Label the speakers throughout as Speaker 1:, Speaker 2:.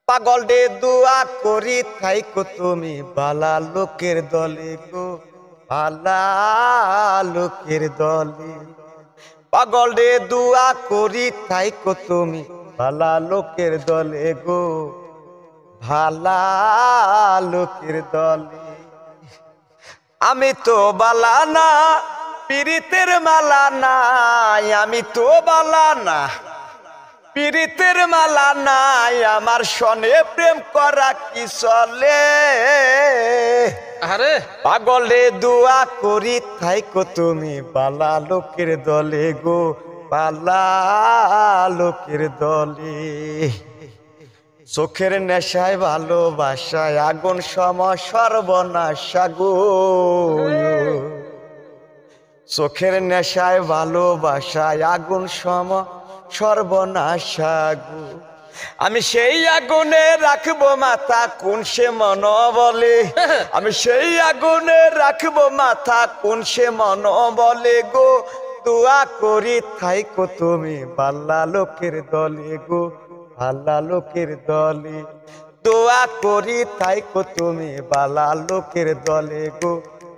Speaker 1: পাগল রে দুয়া করি থাইকো তুমি বালা লোকের দলে গো, বালা লোকের দলে। পাগল রে দুয়া করি থাইকো তুমি বালা লোকের দলে গো, ভালা লোকের দলে। আমি তো বালা না, পীড়িতের মালা নাই, আমি তো বালা না, পীড়িতের মালা নাই, আমার সনে প্রেম করা কি চলে?
Speaker 2: আরে
Speaker 1: পাগল রে দুয়া করি থাইকো তুমি বালা লোকের দলে গো, বালা লোকের দলে। চোখের নেশায় ভালোবাসায় আগুন সম সর্বনাশা গো, চোখের নেশায় ভালোবাসায় আগুন সম সর্বনাশা গো। আমি সেই আগুনে রাখবো মাথা কোন সে মন বলে, আমি সেই আগুনে রাখবো মাথা কোন সে মন বলে গো। দোয়া করি থাইকো তুমি বালা লোকের দলে গো, বালা লোকের দলে। দোয়া করি থাইকো তুমি বালা লোকের দলে গো,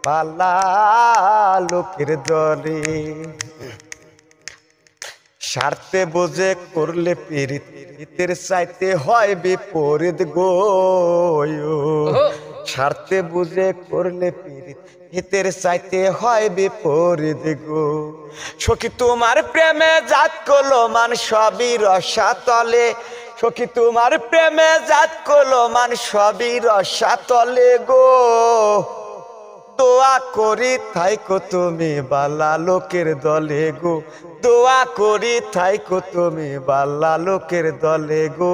Speaker 1: বালা লোকের দলে। স্বার্থে বুঝে করলে পীড়িত, পীড়িতের চাইতে হয় বিপরীত গো। স্বার্থে বুঝে করলে পীড়িত, হিতের চাইতে হয় বিপরীত গো। সখী তোমার প্রেমে জাত কলো মান সবই রসাতলে, সখী তোমার প্রেমে জাত কলো মান সবই রসাতলে গো। দোয়া করি থাইকো তুমি বালা লোকের দলে গো, দোয়া করি থাইকো তুমি বালা লোকের দলে গো,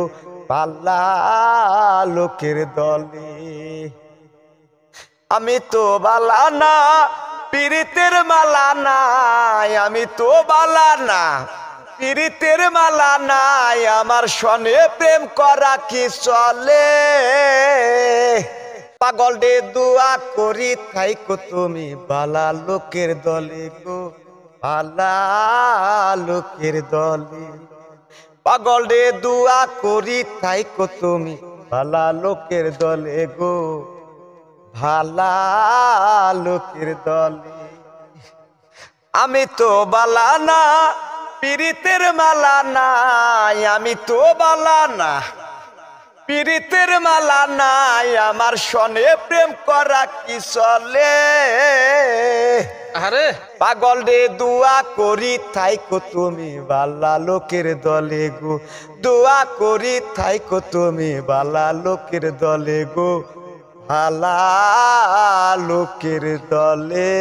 Speaker 1: বালা লোকের দলে। আমি তো বালা না, পীড়িতের মালা নাই, আমি তো বালা না, পীড়িতের মালা নাই, আমার সনে প্রেম করা কি চলে? পাগল রে দুয়া করি থাইকো তুমি বালা লোকের দলে গো, বালা লোকের দলে। পাগল রে দুয়া করি থাইকো তুমি বালা লোকের দলে গো, ভালা লোকের দলে। আমি তো বালা না, পীড়িতের মালা নাই, আমি তো বালা না, পীড়িতের মালা নাই, আমার সনে প্রেম করা কি চলে?
Speaker 2: আরে
Speaker 1: পাগল রে দুয়া করি থাইকো তুমি বালা লোকের দলে গো, দোয়া করি থাইকো তুমি বালা লোকের দলে গো, ভালা লোকের দলে।